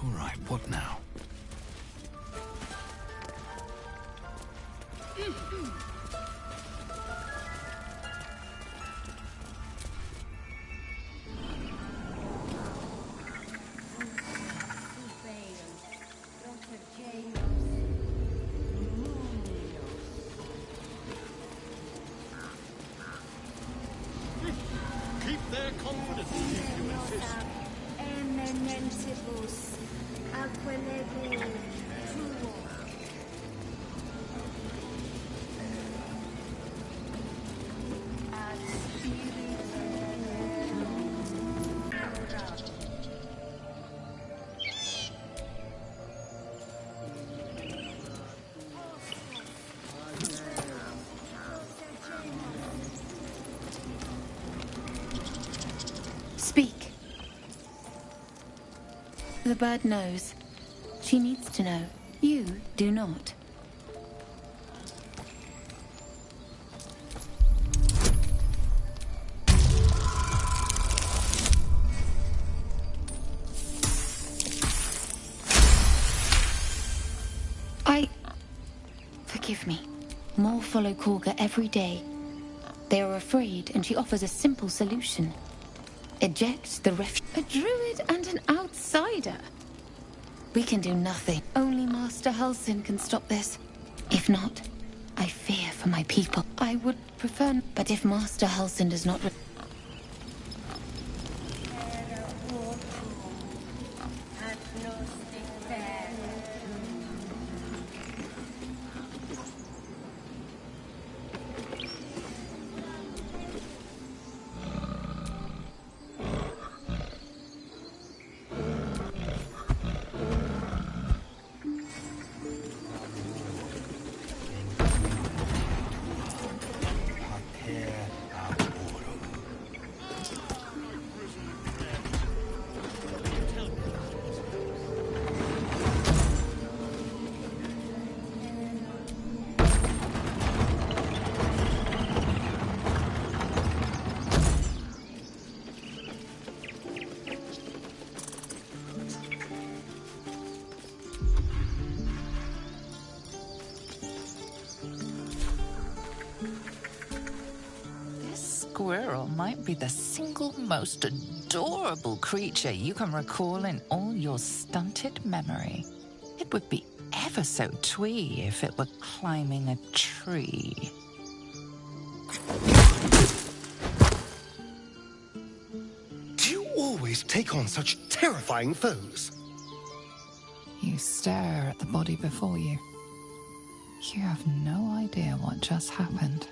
All right, what now? Keep their confidence if you insist. Eminentibus, aquilego, Tlou. Ad Speak. The bird knows. She needs to know. You do not. Forgive me. More follow Korga every day. They are afraid, and she offers a simple solution. Eject the a druid and an outsider. We can do nothing. Only Master Halsin can stop this. If not, I fear for my people. I would prefer... But if Master Halsin does not... Squirrel might be the single most adorable creature you can recall in all your stunted memory. It would be ever so twee if it were climbing a tree. Do you always take on such terrifying foes? You stare at the body before you. You have no idea what just happened.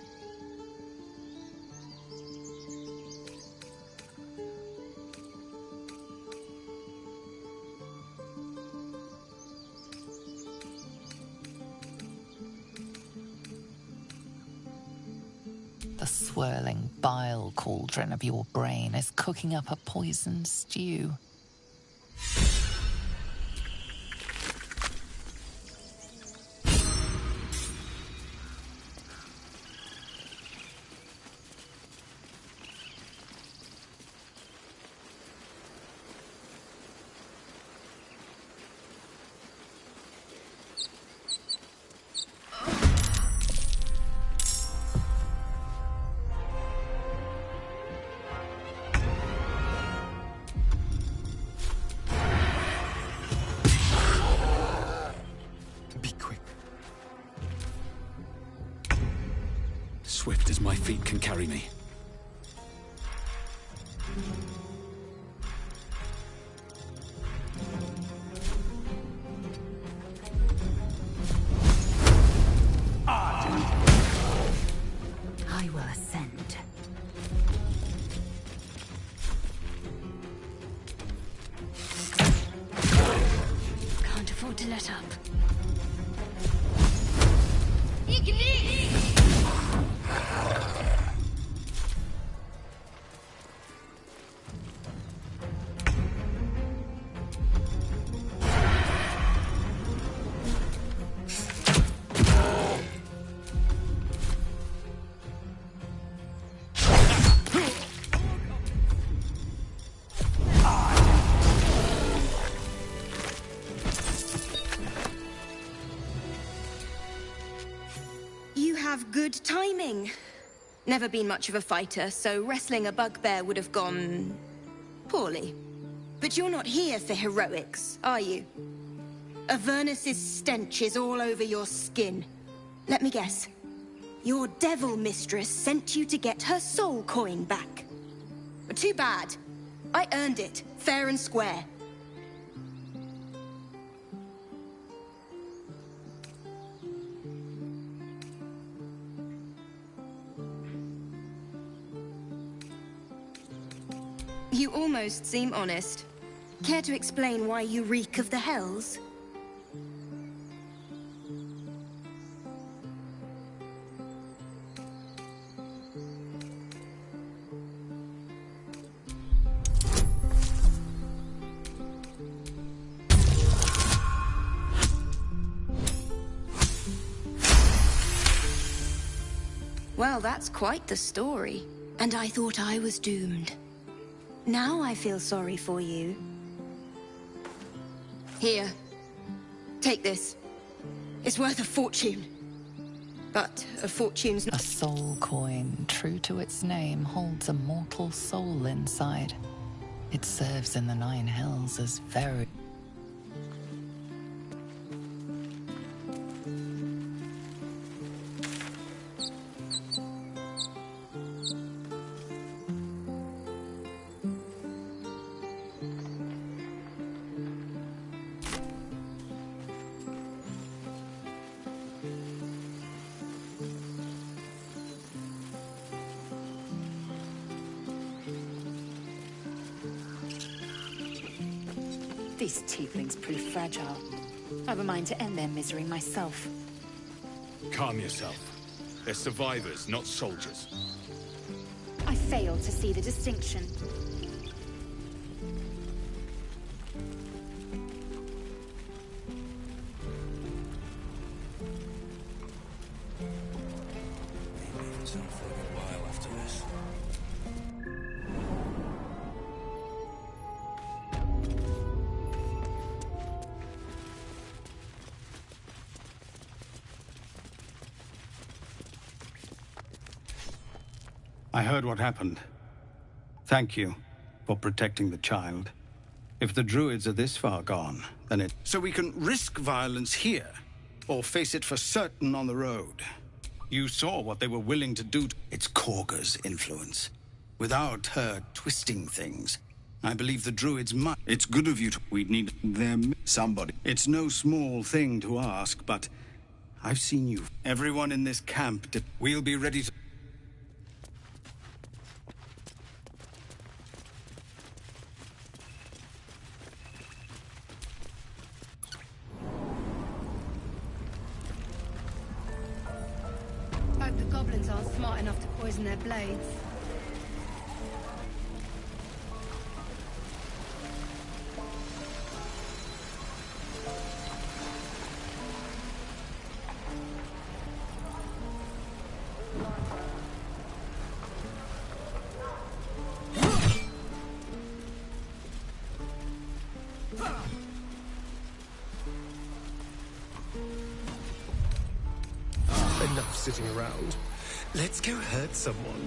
The swirling bile cauldron of your brain is cooking up a poisoned stew. Swift as my feet can carry me. I will ascend. Can't afford to let up. have good timing. Never been much of a fighter, so wrestling a bugbear would have gone... poorly. But you're not here for heroics, are you? Avernus's stench is all over your skin. Let me guess. Your devil mistress sent you to get her soul coin back. But too bad. I earned it, fair and square. You almost seem honest. Care to explain why you reek of the hells? Well, that's quite the story. And I thought I was doomed. Now I feel sorry for you. Here. Take this. It's worth a fortune. But a fortune's not... A soul coin, true to its name, holds a mortal soul inside. It serves in the Nine Hells as very... These tieflings prove fragile. I've a mind to end their misery myself. Calm yourself. They're survivors, not soldiers. I fail to see the distinction. I heard what happened. Thank you for protecting the child. If the druids are this far gone, then it... So we can risk violence here, or face it for certain on the road. You saw what they were willing to do. It's Korga's influence. Without her twisting things, I believe the druids might... It's good of you to... We need them... Somebody. It's no small thing to ask, but I've seen you. Everyone in this camp... We'll be ready to... Hope the goblins aren't smart enough to poison their blades. Enough sitting around. Let's go hurt someone.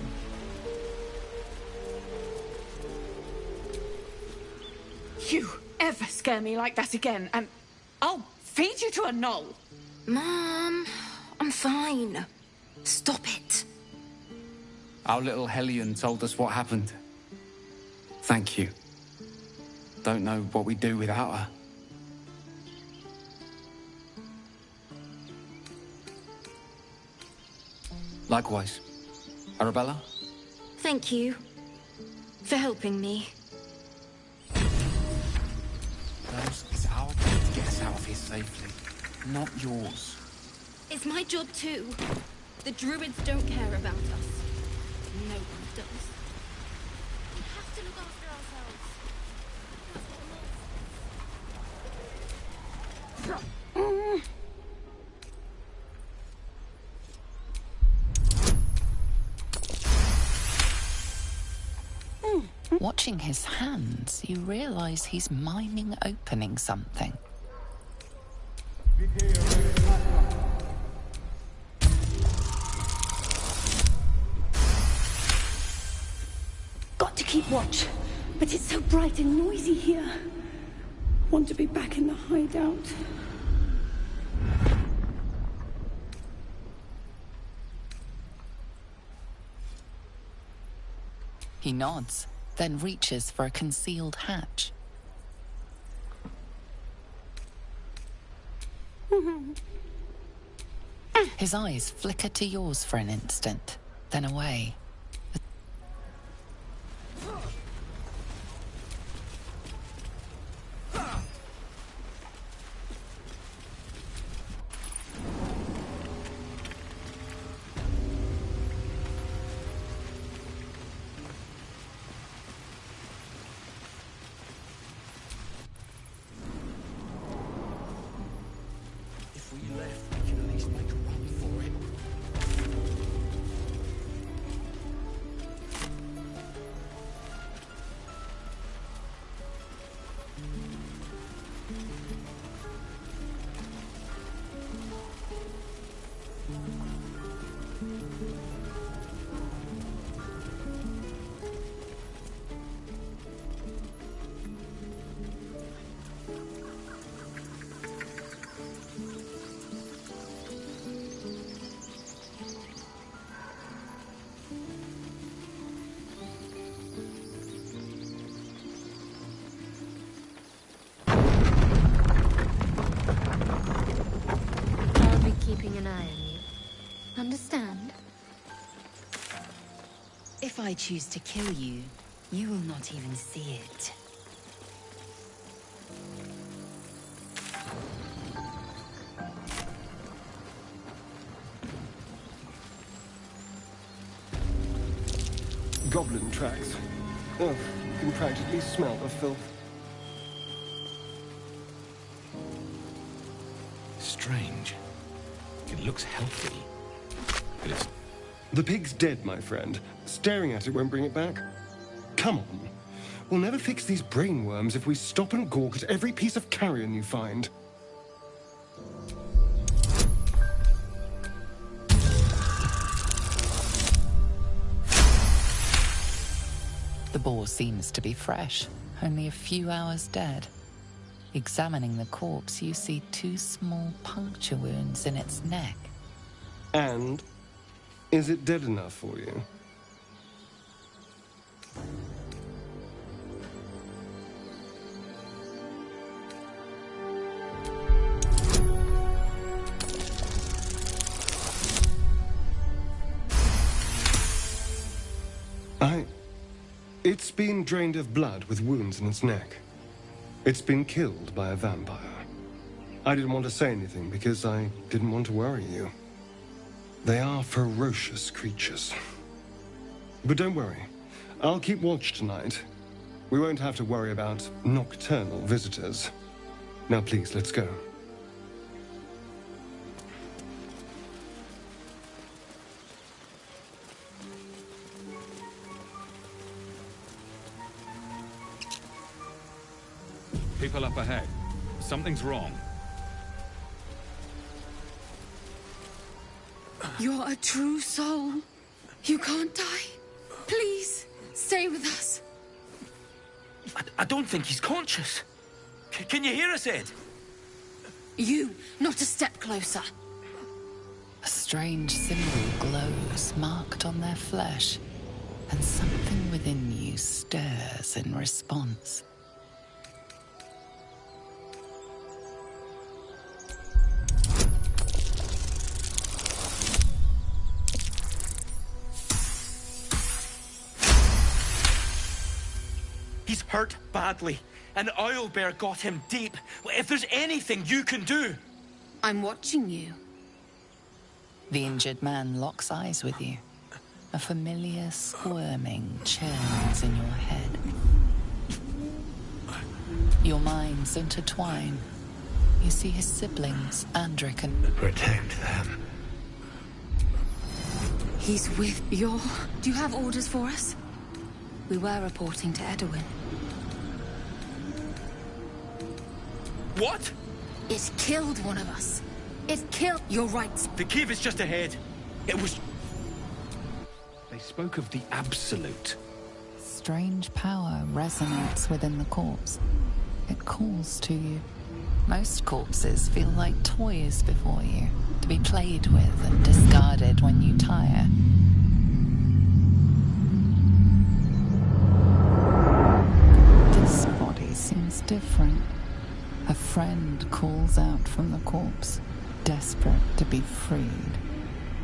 You ever scare me like that again, and I'll feed you to a gnoll. Mom, I'm fine. Stop it. Our little Hellion told us what happened. Thank you. Don't know what we'd do without her. Likewise. Arabella? Thank you for helping me. Those is our job to get us out of here safely, not yours. It's my job too. The druids don't care about us. No one does. We have to look after ourselves. Watching his hands, you realize he's miming opening something. got to keep watch. But it's so bright and noisy here. Want to be back in the hideout. He nods, then reaches for a concealed hatch. His eyes flicker to yours for an instant, then away. If we left, we could at least make a run for it. I'll be keeping an eye on you. Understand? If I choose to kill you, you will not even see it. Goblin tracks. Oh, you can practically smell the filth. Strange. It looks healthy. But it's... The pig's dead, my friend. Staring at it won't bring it back. Come on. We'll never fix these brain worms if we stop and gawk at every piece of carrion you find. The boar seems to be fresh, only a few hours dead. Examining the corpse, you see 2 small puncture wounds in its neck. And is it dead enough for you? It's been drained of blood with wounds in its neck. It's been killed by a vampire. I didn't want to say anything because I didn't want to worry you. They are ferocious creatures. But don't worry. I'll keep watch tonight. We won't have to worry about nocturnal visitors. Now please, let's go. People up ahead. Something's wrong. You're a true soul. You can't die. Please, stay with us. I don't think he's conscious. Can you hear us, Ed? You, not a step closer. A strange symbol glows, marked on their flesh, and something within you stirs in response. He's hurt badly. An owlbear got him deep. If there's anything you can do... I'm watching you. The injured man locks eyes with you. A familiar squirming churns in your head. Your minds intertwine. You see his siblings, Andric and... Protect them. He's with your... Do you have orders for us? We were reporting to Edwin. What? It killed one of us. It killed... You're right. The cave is just ahead. It was... They spoke of the Absolute. strange power resonates within the corpse. It calls to you. Most corpses feel like toys before you, to be played with and discarded when you tire. This body seems different. A friend calls out from the corpse, desperate to be freed.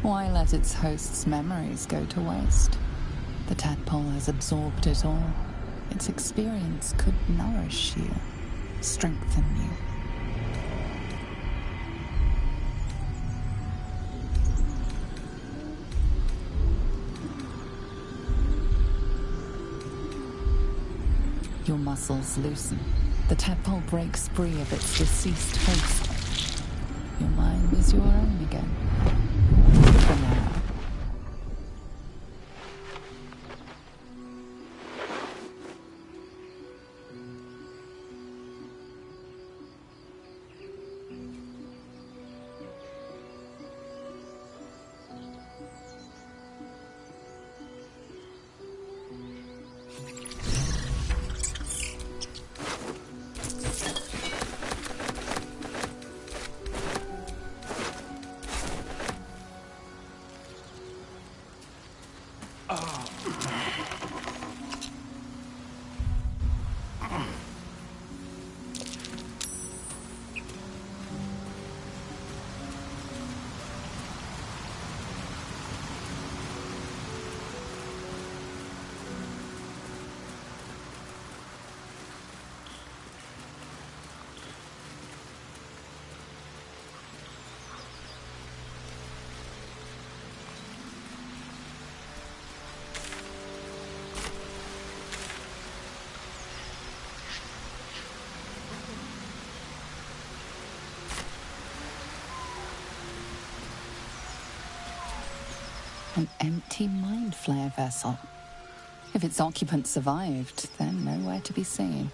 Why let its host's memories go to waste? The tadpole has absorbed it all. Its experience could nourish you, strengthen you. Your muscles loosen. The tadpole breaks free of its deceased host. Your mind is your own again. For now. An empty mind flare vessel. If its occupant survived, then nowhere to be seen.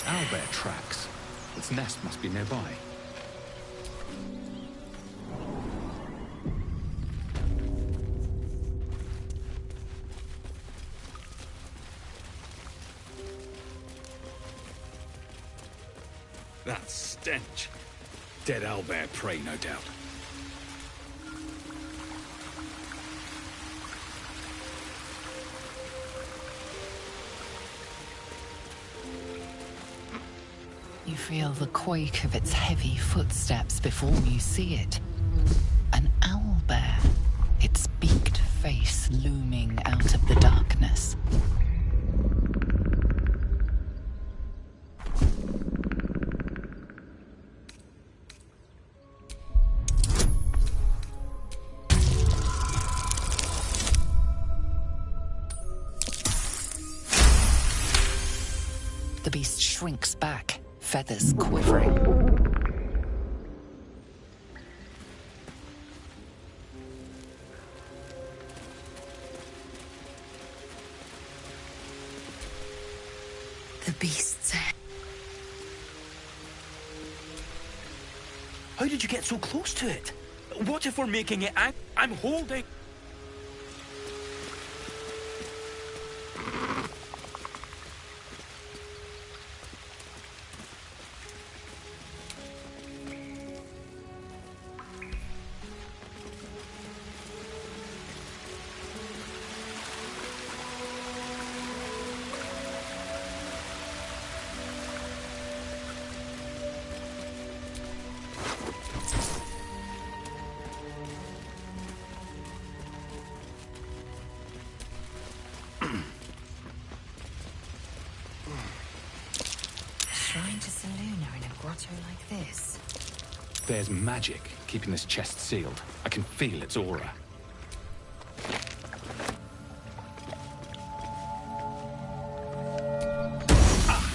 Owlbear tracks. Its nest must be nearby. That stench. Dead owlbear prey, no doubt. You feel the quake of its heavy footsteps before you see it. An owlbear, its beaked face looming out of the darkness. The beast shrinks back, feathers quivering. The beast's head. How did you get so close to it? What if we're making it I'm holding... Shrine to Seluna in a grotto like this. There's magic keeping this chest sealed. I can feel its aura. Ah!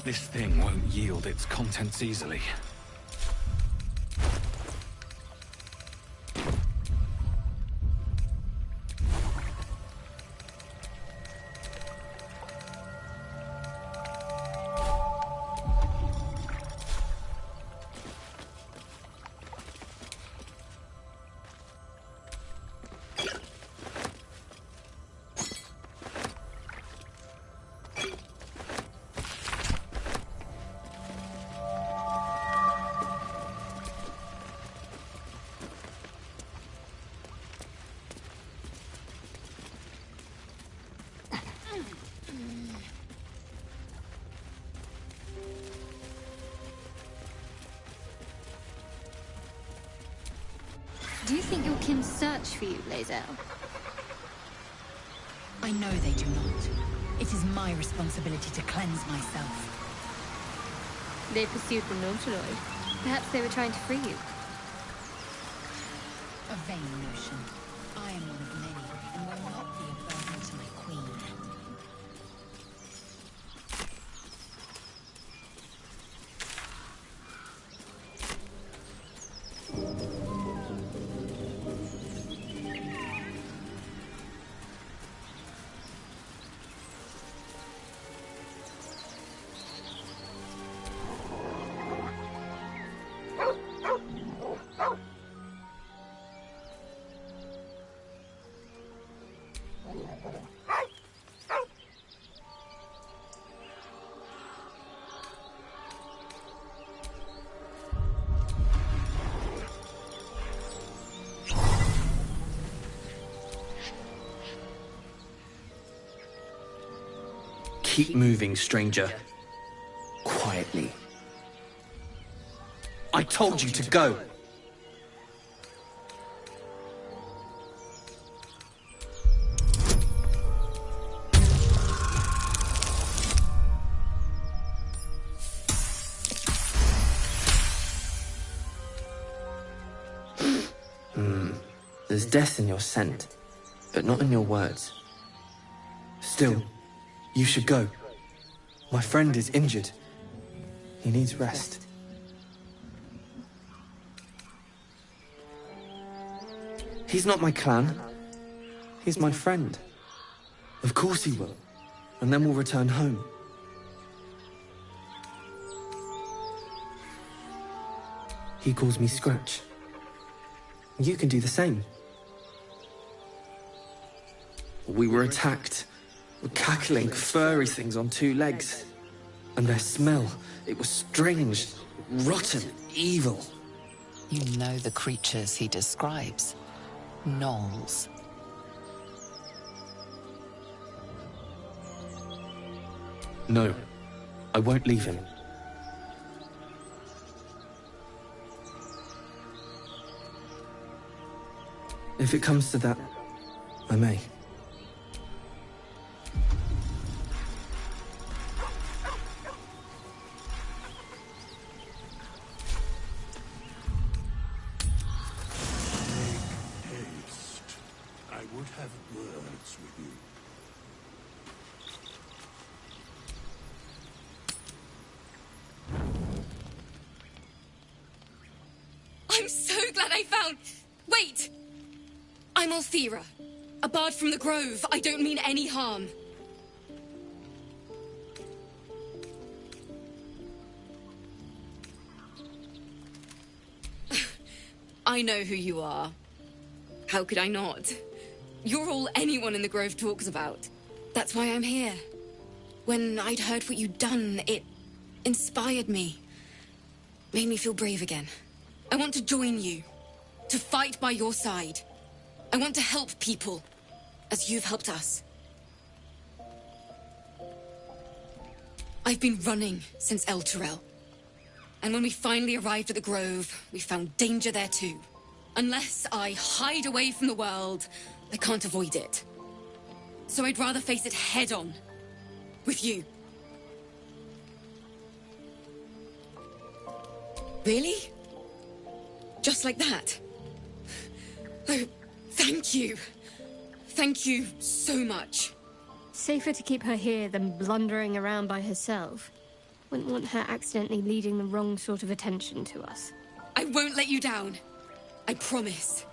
This thing won't yield its contents easily. can search for you, Lae'zel. I know they do not. It is my responsibility to cleanse myself. They pursued the Nautiloid. Perhaps they were trying to free you. A vain notion. I am one of many, and will not be a burden to my queen. Keep moving, stranger. Quietly. I told you to go! There's death in your scent, but not in your words. Still, you should go. My friend is injured. He needs rest. He's not my clan. He's my friend. Of course he will. And then we'll return home. He calls me Scratch. You can do the same. We were attacked. Cackling, furry things on two legs. And their smell, it was strange, rotten, evil. You know the creatures he describes. Gnolls. No, I won't leave him. If it comes to that, I may. I'm so glad I found... Wait! I'm Althira, a bard from the Grove. I don't mean any harm. I know who you are. How could I not? You're all anyone in the Grove talks about. That's why I'm here. When I'd heard what you'd done, it inspired me. Made me feel brave again. I want to join you. To fight by your side. I want to help people. As you've helped us. I've been running since El Turel. And when we finally arrived at the Grove, we found danger there too. Unless I hide away from the world, I can't avoid it. So I'd rather face it head on. With you. Really? Just like that? Oh, thank you. Thank you so much. Safer to keep her here than blundering around by herself. Wouldn't want her accidentally leading the wrong sort of attention to us. I won't let you down. I promise.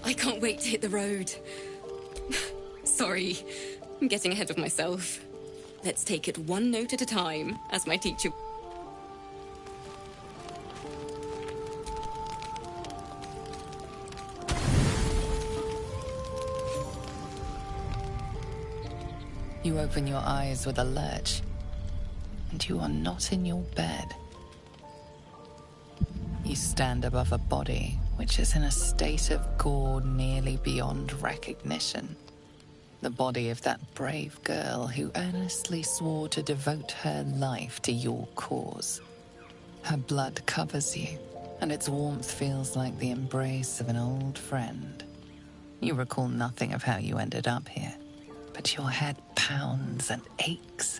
I can't wait to hit the road. Sorry, I'm getting ahead of myself. Let's take it one note at a time, as my teacher... You open your eyes with a lurch, and you are not in your bed. You stand above a body which is in a state of gore nearly beyond recognition. The body of that brave girl who earnestly swore to devote her life to your cause. Her blood covers you, and its warmth feels like the embrace of an old friend. You recall nothing of how you ended up here, but your head pounds and aches.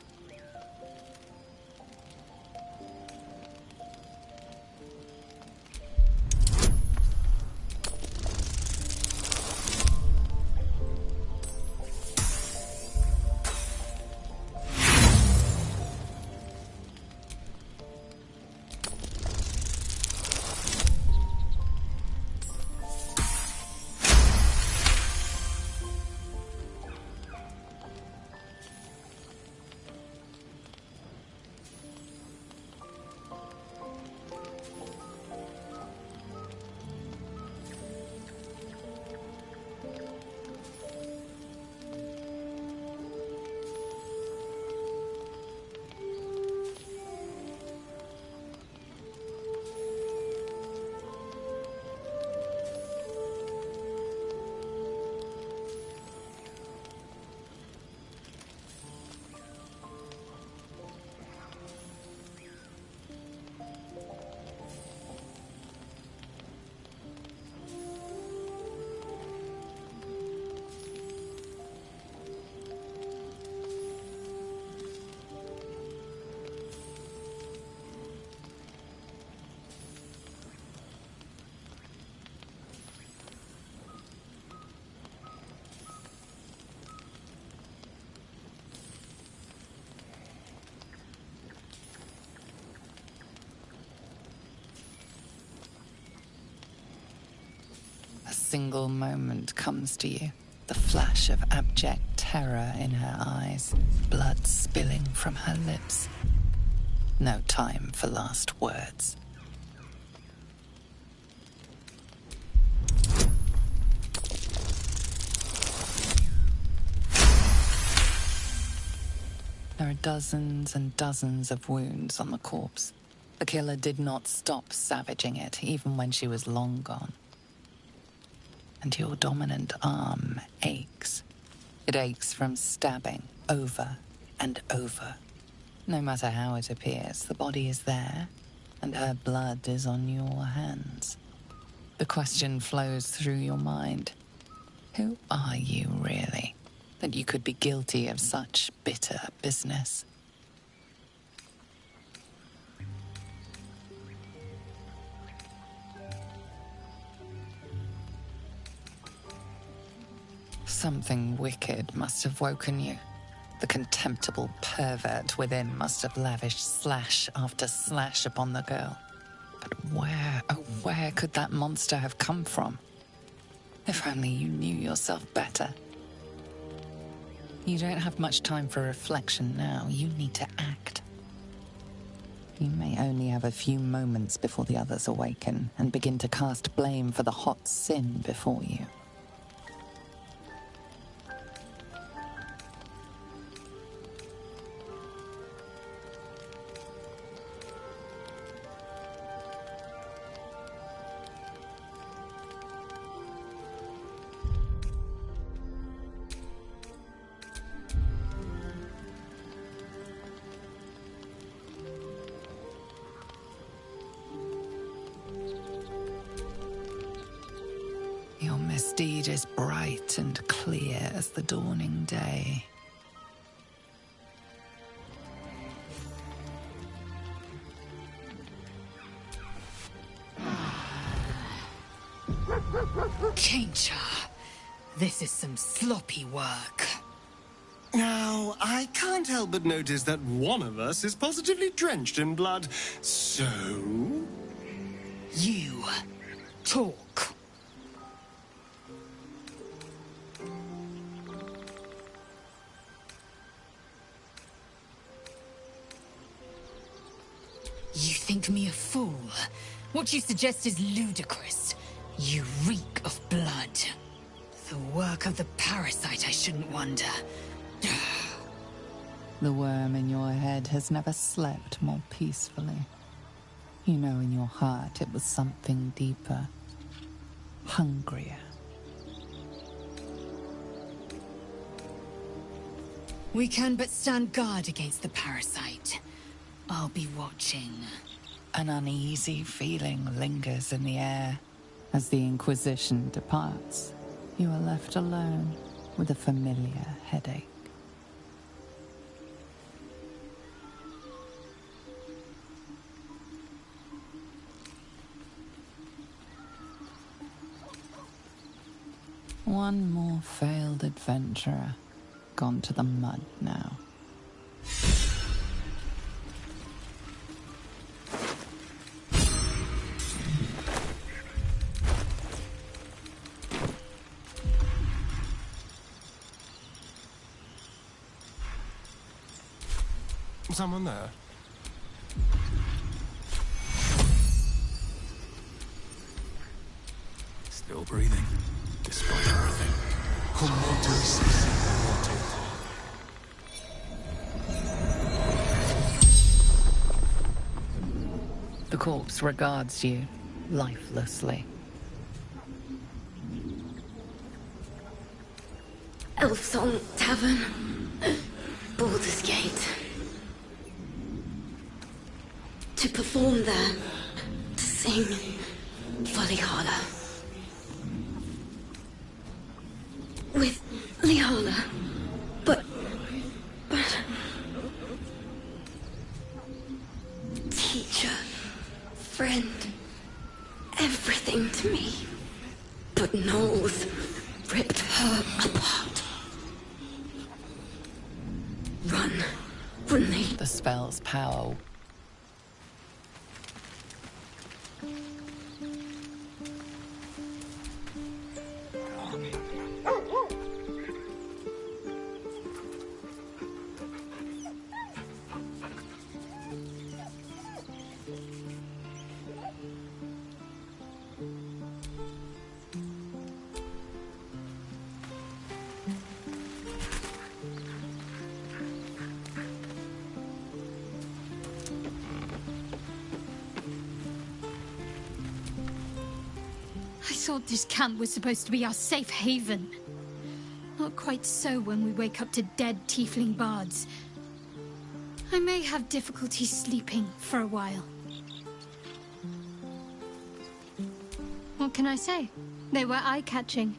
A single moment comes to you, the flash of abject terror in her eyes, blood spilling from her lips. No time for last words. There are dozens and dozens of wounds on the corpse. The killer did not stop savaging it, even when she was long gone. And your dominant arm aches. It aches from stabbing over and over. No matter how it appears, the body is there, and her blood is on your hands. The question flows through your mind. Who are you, really, that you could be guilty of such bitter business? Something wicked must have woken you. The contemptible pervert within must have lavished slash after slash upon the girl. But where, oh where could that monster have come from? If only you knew yourself better. You don't have much time for reflection now. You need to act. You may only have a few moments before the others awaken and begin to cast blame for the hot sin before you. Your misdeed is bright and clear as the dawning day. Chainchar, this is some sloppy work. Now, I can't help but notice that one of us is positively drenched in blood. So... You talk. You think me a fool? What you suggest is ludicrous. You reek of blood. The work of the parasite, I shouldn't wonder. The worm in your head has never slept more peacefully. You know in your heart it was something deeper, hungrier. We can but stand guard against the parasite. I'll be watching. An uneasy feeling lingers in the air. As the Inquisition departs, you are left alone with a familiar headache. One more failed adventurer, gone to the mud now. Someone there? Still breathing, despite everything. The corpse regards you lifelessly. Elfsong Tavern. Baldur's Gate. To perform there. To sing Valhalla. With Lihala. But... Teacher. Friend. Everything to me. But Knowles ripped her apart. Run. Grenade. The spell's power. I thought this camp was supposed to be our safe haven. Not quite so when we wake up to dead tiefling bards. I may have difficulty sleeping for a while. What can I say? They were eye-catching.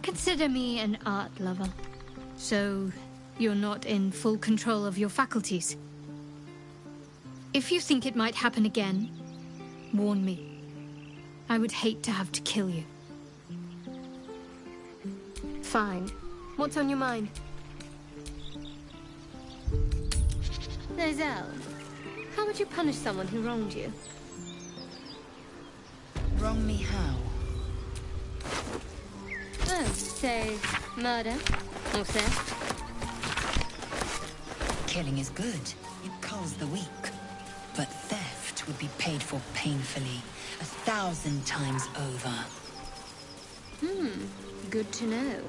Consider me an art lover. So, you're not in full control of your faculties. If you think it might happen again, warn me. I would hate to have to kill you. Fine. What's on your mind? Nozel, how would you punish someone who wronged you? Wrong me how? Oh, say, murder or theft? Killing is good. It culls the weak. But theft would be paid for painfully, 1,000 times over. Good to know.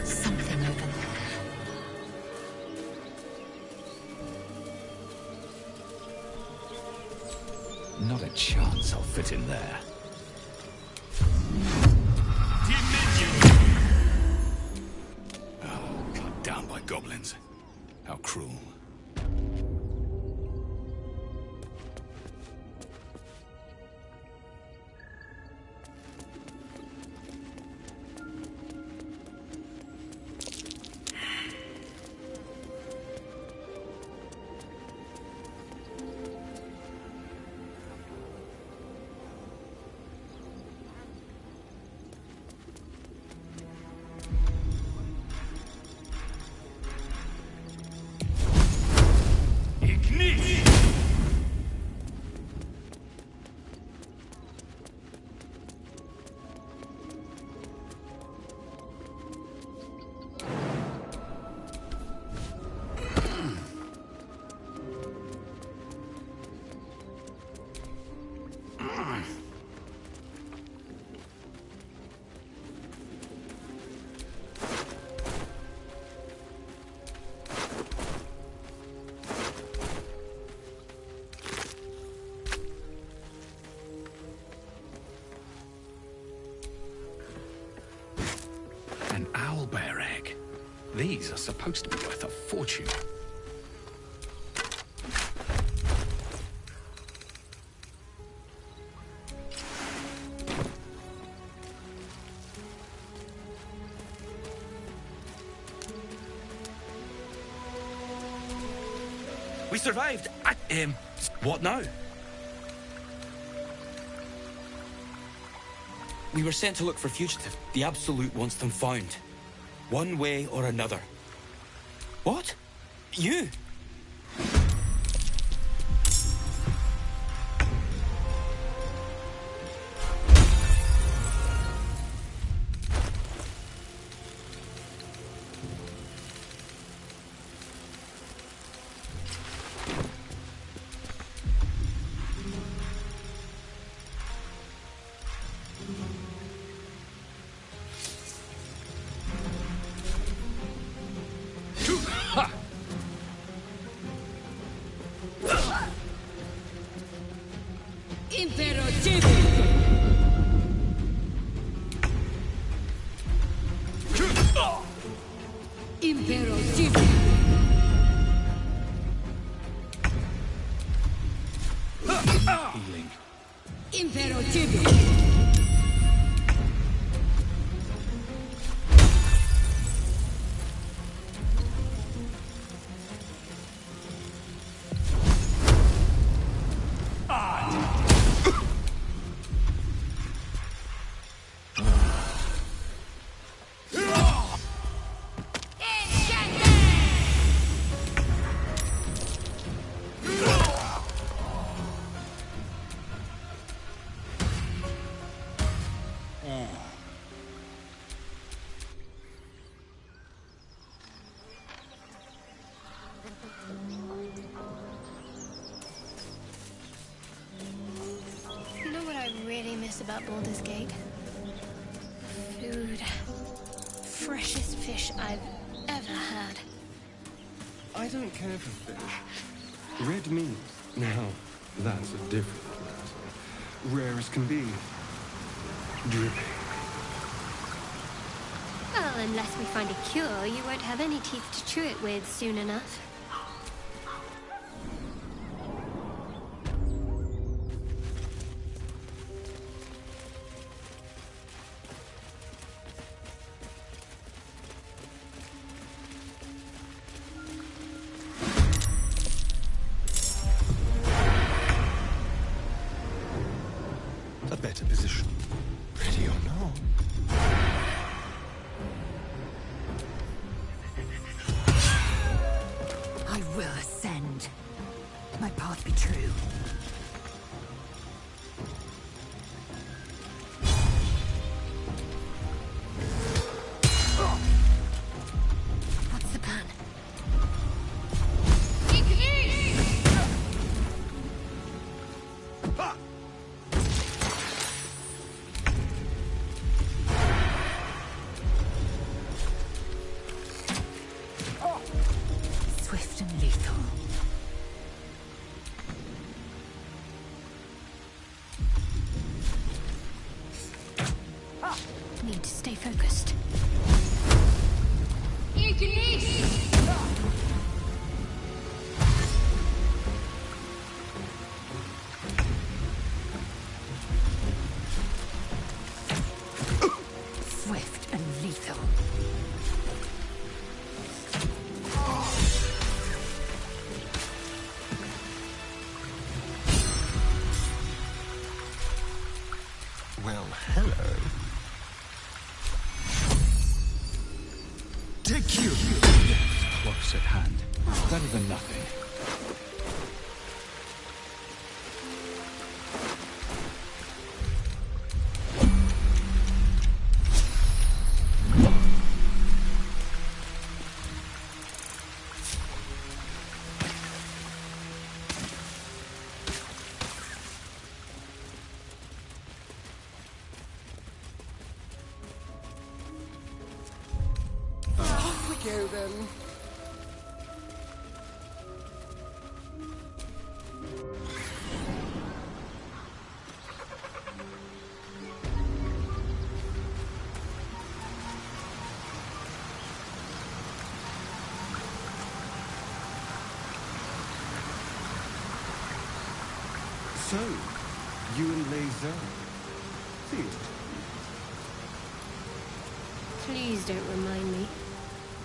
Something over there. Not a chance I'll fit in there. Oh, cut down by goblins. How cruel. These are supposed to be worth a fortune. We survived. What now? We were sent to look for fugitives. The Absolute wants them found. One way or another. What? You? About Baldur's Gate. Food. Freshest fish I've ever had. I don't care for fish. Red meat, now, that's a different matter. Rare as can be. Dripping. Well, unless we find a cure, you won't have any teeth to chew it with soon enough. Need to stay focused. Swift and lethal. Well, hello. Take you! Close at hand. Better than nothing. Go then. So, you and Lae'zel. See you. Please don't remind me.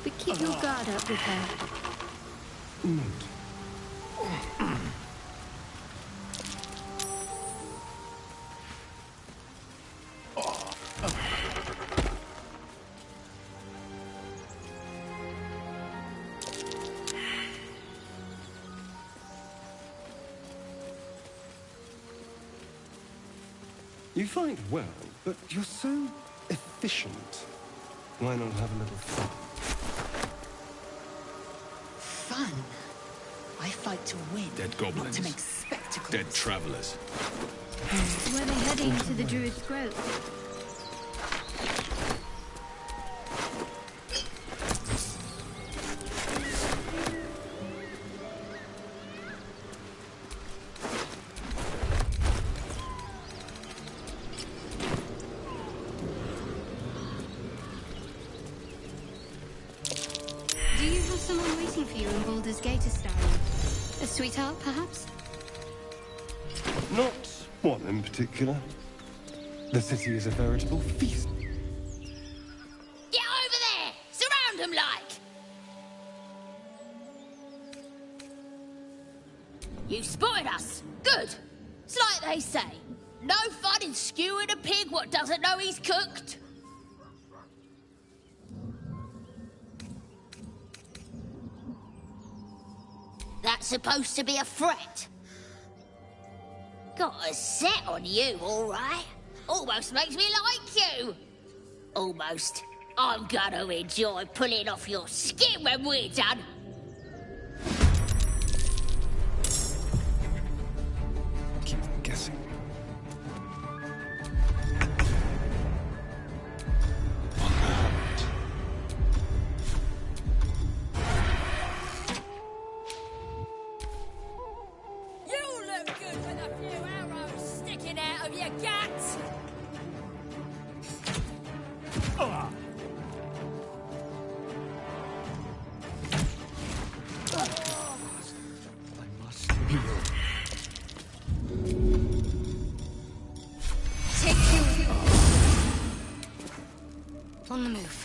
But keep your guard up with her. Note. You fight well, but you're so efficient. Why not have a little fun? Fun? I fight to win, Dead goblins. not to make spectacles. Dead travelers. Were they heading to the Druid's Grove? Do you have someone waiting for you in Baldur's Gate, Astarion? A sweetheart, perhaps? Not one in particular. The city is a veritable feast. Get over there! Surround them like! You spotted us. Good. It's like they say. No fun in skewing a pig what doesn't know he's cooked. That's supposed to be a threat. Got a set on you, all right. Almost makes me like you. Almost. I'm gonna enjoy pulling off your skin when we're done. Keep guessing. You look good with a few arrows sticking out of your guts. I must heal. Take you. On the move.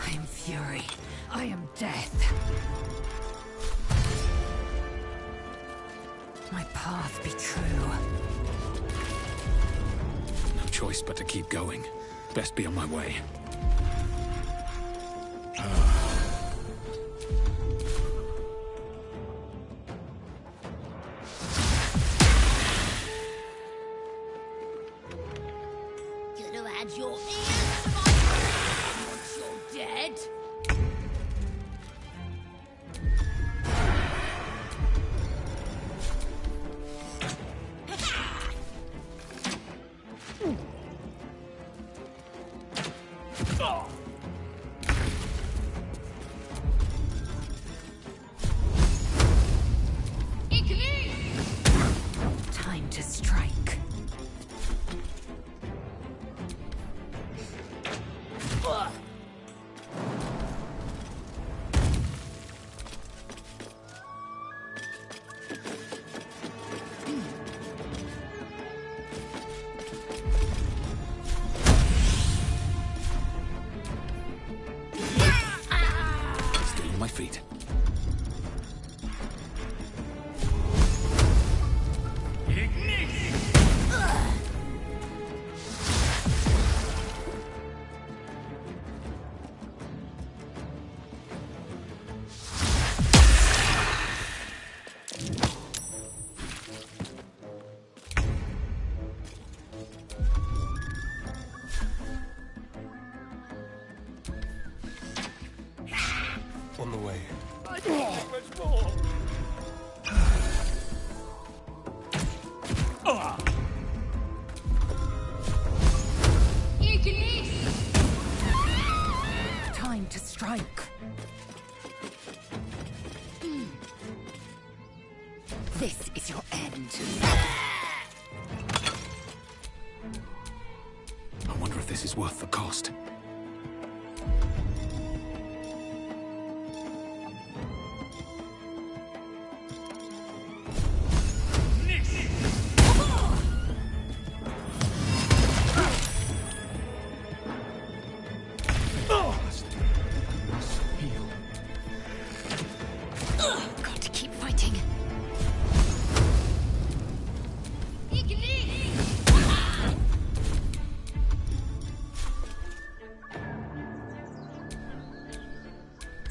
I am fury. I am death. My path be true. No choice but to keep going. Best be on my way. Could have had your ears to my brain once you're dead. Time to strike. Still on my feet. On the way. Time to strike. This is your end. I wonder if this is worth the cost.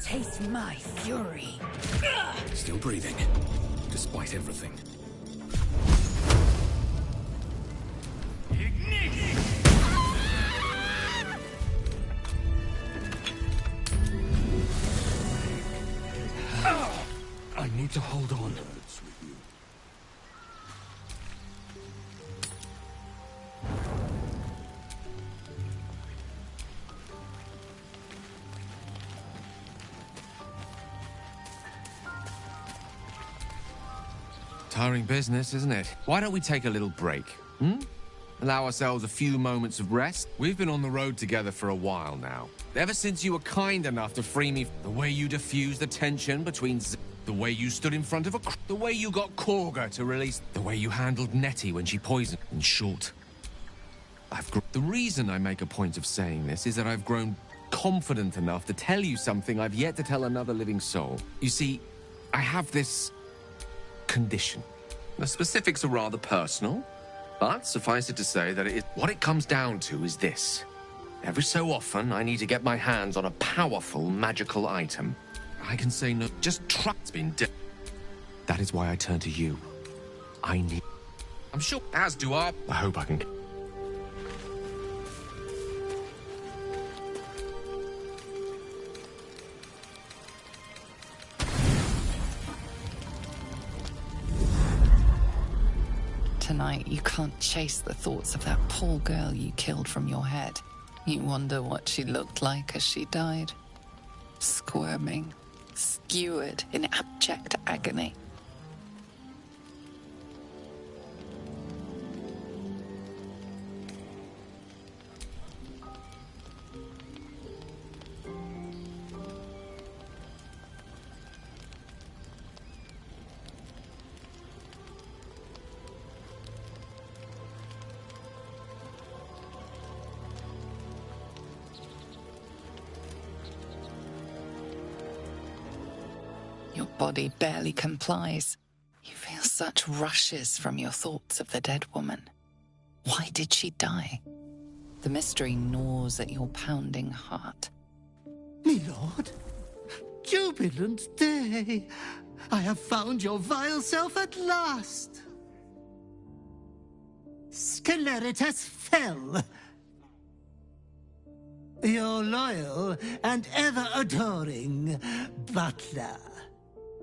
Taste my fury. Still breathing, despite everything. I need to hold on. Tiring business, isn't it? Why don't we take a little break? Allow ourselves a few moments of rest? We've been on the road together for a while now. Ever since you were kind enough to free me, the way you diffused the tension between the way you stood in front of the way you got Korga to release, the way you handled Nettie when she poisoned. In short, the reason I make a point of saying this is that I've grown confident enough to tell you something I've yet to tell another living soul. You see, I have this condition. The specifics are rather personal, but suffice it to say that what it comes down to is this. Every so often, I need to get my hands on a powerful magical item. I can say no, just trust been dead. That is why I turn to you. I'm sure, as do I hope I can... Tonight, you can't chase the thoughts of that poor girl you killed from your head. You wonder what she looked like as she died. Squirming, skewered in abject agony. Your body barely complies. You feel such rushes from your thoughts of the dead woman. Why did she die? The mystery gnaws at your pounding heart. Me lord, jubilant day! I have found your vile self at last! Sceleritas fell. Your loyal and ever-adoring butler.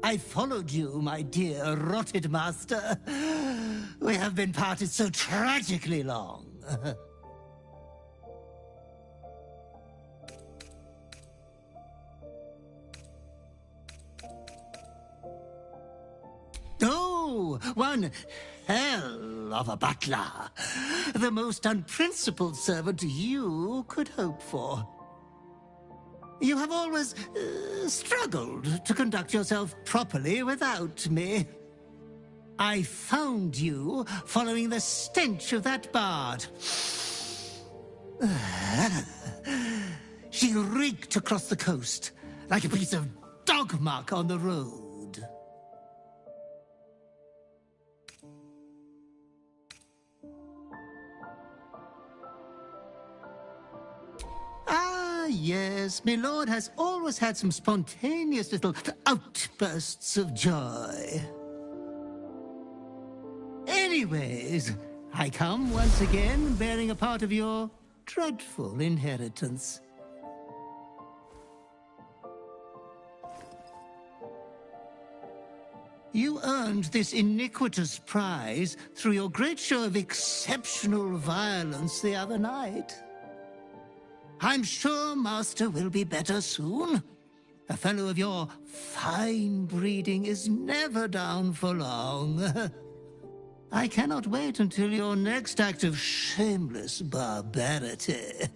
I followed you, my dear rotted master. We have been parted so tragically long. Oh, one hell of a butler. The most unprincipled servant you could hope for. You have always struggled to conduct yourself properly without me. I found you following the stench of that bard. She reeked across the coast like a piece of dog muck on the road. Ah, yes, my lord has always had some spontaneous little outbursts of joy. Anyways, I come once again bearing a part of your dreadful inheritance. You earned this iniquitous prize through your great show of exceptional violence the other night. I'm sure Master will be better soon. A fellow of your fine breeding is never down for long. I cannot wait until your next act of shameless barbarity.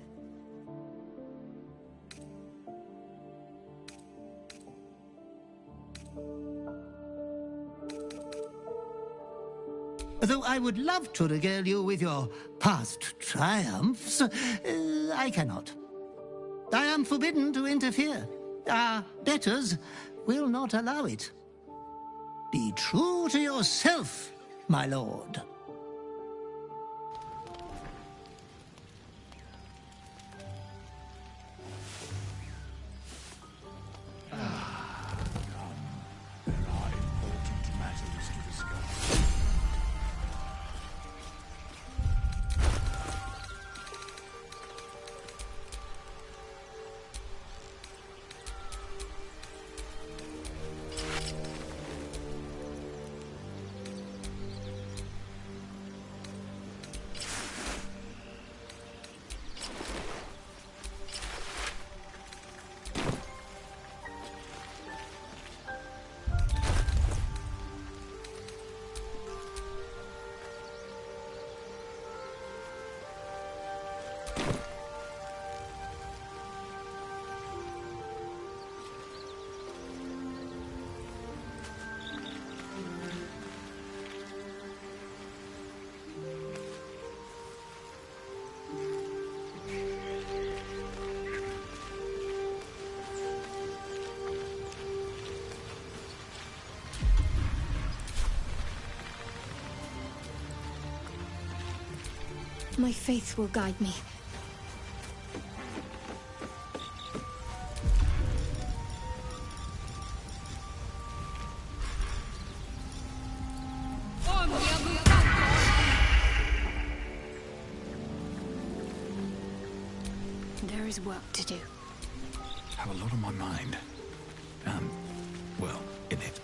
Though I would love to regale you with your past triumphs, I cannot. I am forbidden to interfere. Our betters will not allow it. Be true to yourself, my lord. My faith will guide me. There is work to do. Have a lot on my mind. Well, in it.